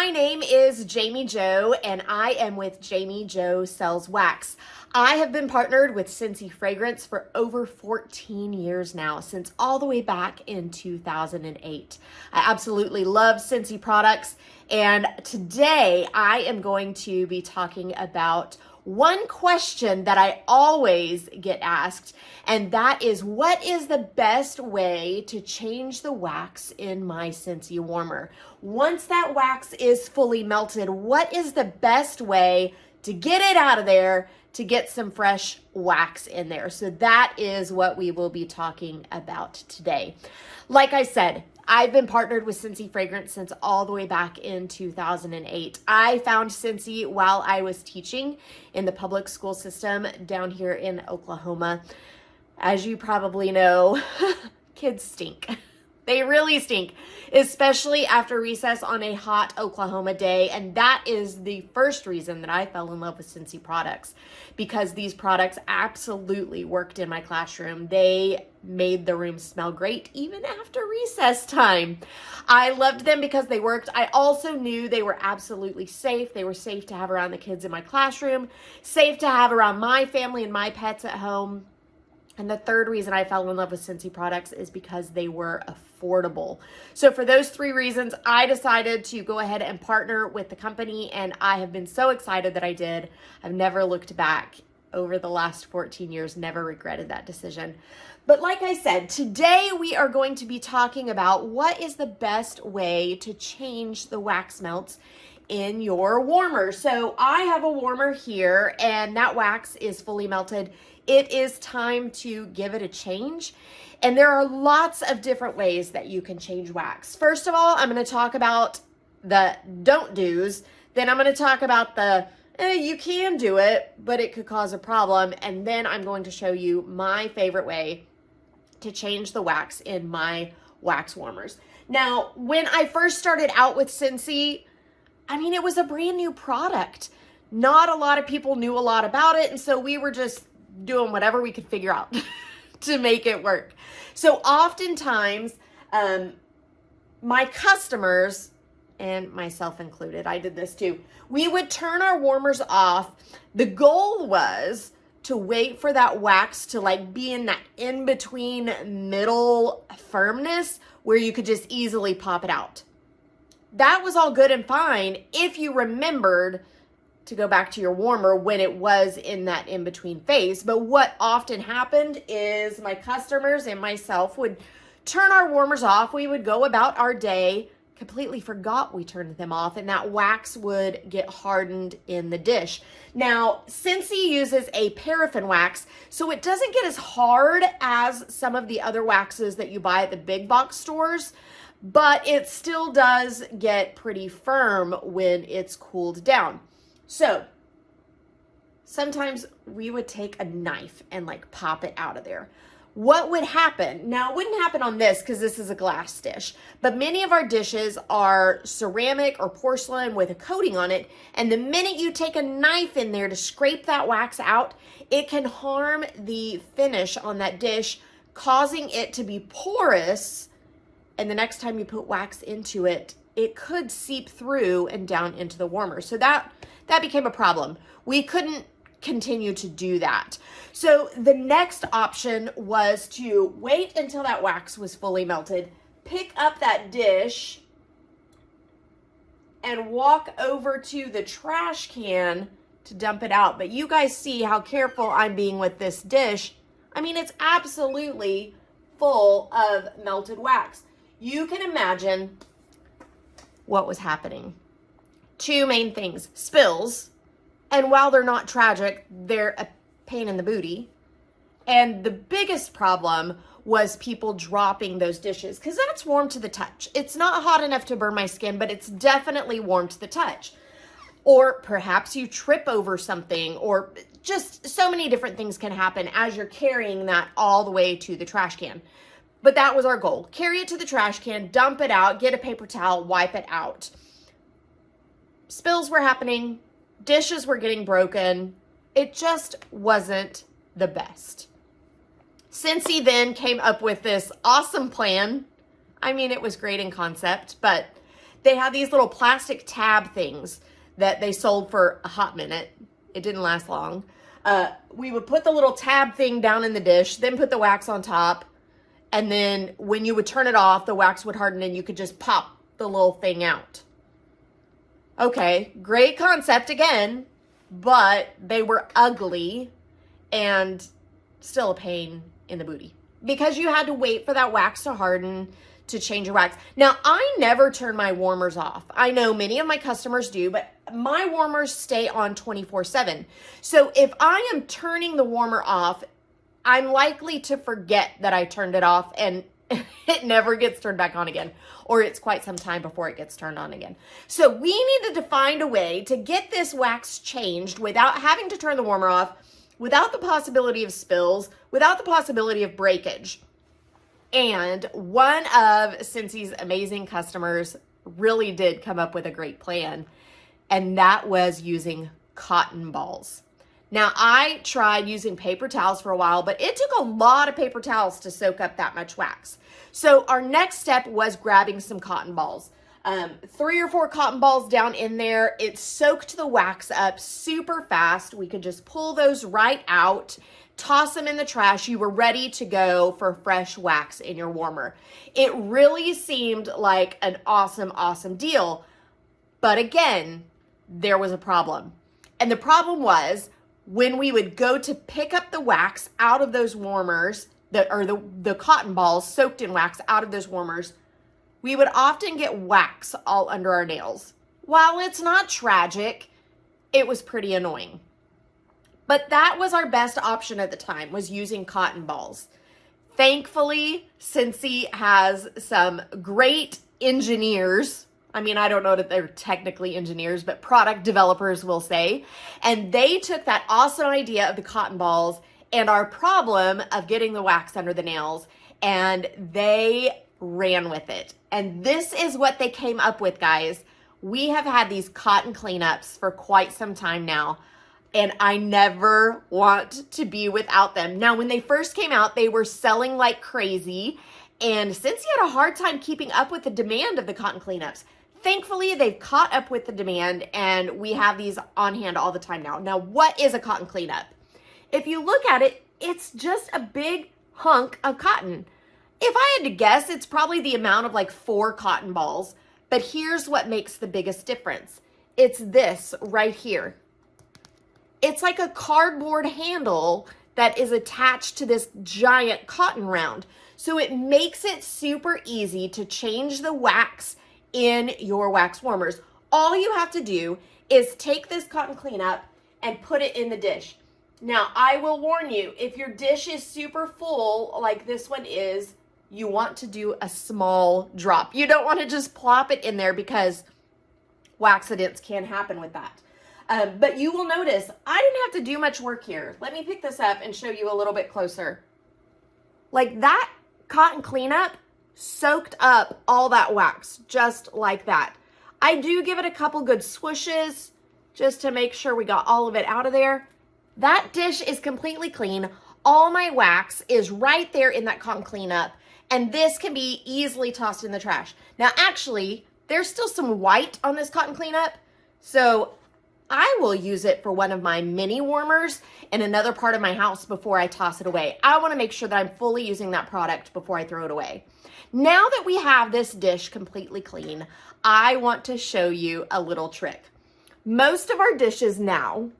My name is Jami Jo, and I am with Jami Jo Sells Wax. I have been partnered with Scentsy Fragrance for over 14 years now, since all the way back in 2008. I absolutely love Scentsy products, and today I am going to be talking about one question that I always get asked, and that is, what is the best way to change the wax in my Scentsy warmer? Once that wax is fully melted, what is the best way to get it out of there to get some fresh wax in there? So that is what we will be talking about today. Like I said, I've been partnered with Scentsy Fragrance since all the way back in 2008. I found Scentsy while I was teaching in the public school system down here in Oklahoma. As you probably know, kids stink. They really stink, especially after recess on a hot Oklahoma day. And that is the first reason that I fell in love with Scentsy products, because these products absolutely worked in my classroom. They made the room smell great even after recess time. I loved them because they worked. I also knew they were absolutely safe. They were safe to have around the kids in my classroom, safe to have around my family and my pets at home. And the third reason I fell in love with Scentsy products is because they were affordable. So for those three reasons, I decided to go ahead and partner with the company, and I have been so excited that I did. I've never looked back over the last 14 years, never regretted that decision. But like I said, today we are going to be talking about what is the best way to change the wax melts in your warmer. So I have a warmer here, and that wax is fully melted. It is time to give it a change. And there are lots of different ways that you can change wax. First of all, I'm going to talk about the don't do's. Then I'm going to talk about the you can do it, but it could cause a problem. And then I'm going to show you my favorite way to change the wax in my wax warmers. Now, when I first started out with Scentsy, it was a brand new product. Not a lot of people knew a lot about it. And so we were just doing whatever we could figure out to make it work. So oftentimes, my customers, and myself included, I did this too, we would turn our warmers off. The goal was to wait for that wax to be in that in-between middle firmness where you could just easily pop it out. That was all good and fine if you remembered to go back to your warmer when it was in that in-between phase. But what often happened is my customers and myself would turn our warmers off. We would go about our day, completely forgot we turned them off, and that wax would get hardened in the dish. Now, Scentsy uses a paraffin wax, so it doesn't get as hard as some of the other waxes that you buy at the big box stores, but it still does get pretty firm when it's cooled down. So sometimes we would take a knife and pop it out of there. What would happen? Now, it wouldn't happen on this because this is a glass dish, but many of our dishes are ceramic or porcelain with a coating on it. And the minute you take a knife in there to scrape that wax out, it can harm the finish on that dish, causing it to be porous. And the next time you put wax into it, it could seep through and down into the warmer. So that became a problem. We couldn't continue to do that. So the next option was to wait until that wax was fully melted, pick up that dish, and walk over to the trash can to dump it out. But you guys see how careful I'm being with this dish. It's absolutely full of melted wax. You can imagine what was happening. Two main things: spills, and while they're not tragic, they're a pain in the booty. And the biggest problem was people dropping those dishes, because that's warm to the touch. It's not hot enough to burn my skin, but it's definitely warm to the touch. Or perhaps you trip over something, or just so many different things can happen as you're carrying that all the way to the trash can. But that was our goal. Carry it to the trash can, dump it out, get a paper towel, wipe it out. Spills were happening, dishes were getting broken. It just wasn't the best. Scentsy then came up with this awesome plan. It was great in concept, but they had these little plastic tab things that they sold for a hot minute. It didn't last long. We would put the little tab thing down in the dish, then put the wax on top. And then when you would turn it off, the wax would harden and you could just pop the little thing out. Okay, great concept again, but they were ugly and still a pain in the booty because you had to wait for that wax to harden to change your wax. Now, I never turn my warmers off. I know many of my customers do, but my warmers stay on 24/7. So if I am turning the warmer off, I'm likely to forget that I turned it off and it never gets turned back on again, or it's quite some time before it gets turned on again. So we needed to find a way to get this wax changed without having to turn the warmer off, without the possibility of spills, without the possibility of breakage. And one of Scentsy's amazing customers really did come up with a great plan, and that was using cotton balls. Now, I tried using paper towels for a while, but it took a lot of paper towels to soak up that much wax. So our next step was grabbing some cotton balls. 3 or 4 cotton balls down in there. It soaked the wax up super fast. We could just pull those right out, toss them in the trash. You were ready to go for fresh wax in your warmer. It really seemed like an awesome, awesome deal. But again, there was a problem. And the problem was when we would go to pick up the wax out of those warmers, the cotton balls soaked in wax out of those warmers, we would often get wax all under our nails. While it's not tragic, it was pretty annoying. But that was our best option at the time, was using cotton balls. Thankfully, Scentsy has some great engineers. I mean, I don't know that they're technically engineers, but product developers will say. And they took that awesome idea of the cotton balls and our problem of getting the wax under the nails, and they ran with it. And this is what they came up with, guys. We have had these cotton cleanups for quite some time now, and I never want to be without them. Now, when they first came out, they were selling like crazy, and Scentsy had a hard time keeping up with the demand of the cotton cleanups. Thankfully, they've caught up with the demand, and we have these on hand all the time now. Now, what is a cotton cleanup? If you look at it, it's just a big hunk of cotton. If I had to guess, it's probably the amount of like 4 cotton balls. But here's what makes the biggest difference. It's this right here. It's like a cardboard handle that is attached to this giant cotton round. So it makes it super easy to change the wax in your wax warmers. All you have to do is take this cotton cleanup and put it in the dish. Now, I will warn you, if your dish is super full, like this one is, you want to do a small drop. You don't want to just plop it in there because waxidents can happen with that. But you will notice, I didn't have to do much work here. Let me pick this up and show you a little bit closer. Like that cotton cleanup soaked up all that wax, just like that. I do give it a couple good swooshes just to make sure we got all of it out of there. That dish is completely clean. All my wax is right there in that cotton cleanup, and this can be easily tossed in the trash. Now, actually, there's still some white on this cotton cleanup, so I will use it for one of my mini warmers in another part of my house before I toss it away. I want to make sure that I'm fully using that product before I throw it away. Now that we have this dish completely clean, I want to show you a little trick. Most of our dishes now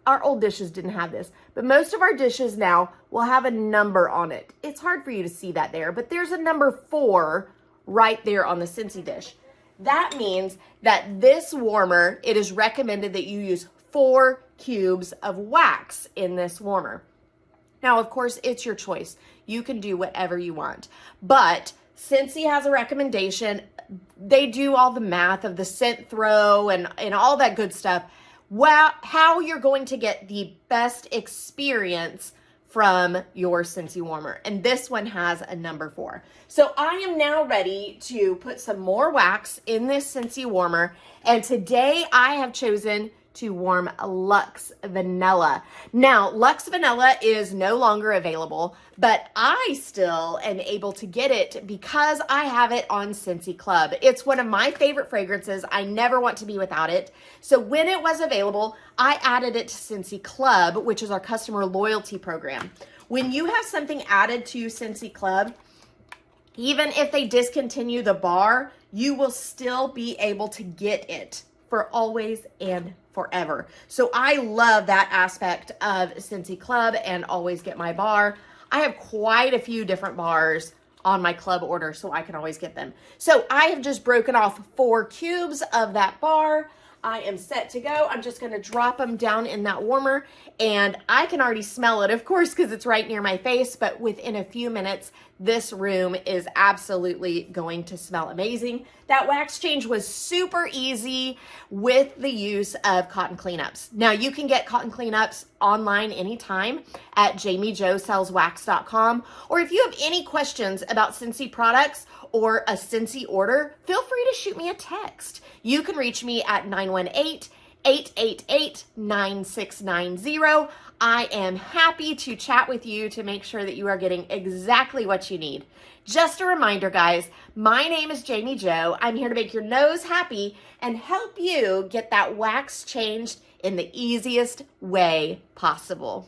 our old dishes didn't have this, but most of our dishes now will have a number on it. It's hard for you to see that there, but there's a number 4 right there on the Scentsy dish. That means that this warmer, it is recommended that you use 4 cubes of wax in this warmer. Now, of course, it's your choice. You can do whatever you want, but Scentsy has a recommendation. They do all the math of the scent throw and all that good stuff. Well, how you're going to get the best experience from your Scentsy warmer. And this one has a number 4. So I am now ready to put some more wax in this Scentsy warmer. And today I have chosen to warm Luxe Vanilla. Now, Luxe Vanilla is no longer available, but I still am able to get it because I have it on Scentsy Club. It's one of my favorite fragrances. I never want to be without it. So when it was available, I added it to Scentsy Club, which is our customer loyalty program. When you have something added to Scentsy Club, even if they discontinue the bar, you will still be able to get it for always and forever. So I love that aspect of Scentsy Club and always get my bar. I have quite a few different bars on my club order, so I can always get them. So I have just broken off 4 cubes of that bar. I am set to go. I'm just going to drop them down in that warmer, and I can already smell it, of course, because it's right near my face, but within a few minutes, this room is absolutely going to smell amazing. That wax change was super easy with the use of cotton cleanups. Now, you can get cotton cleanups online anytime at JamiJoSellsWax.com, or if you have any questions about Scentsy products or a Scentsy order, feel free to shoot me a text. You can reach me at 918-888-9690. I am happy to chat with you to make sure that you are getting exactly what you need. Just a reminder, guys, my name is Jami Jo. I'm here to make your nose happy and help you get that wax changed in the easiest way possible.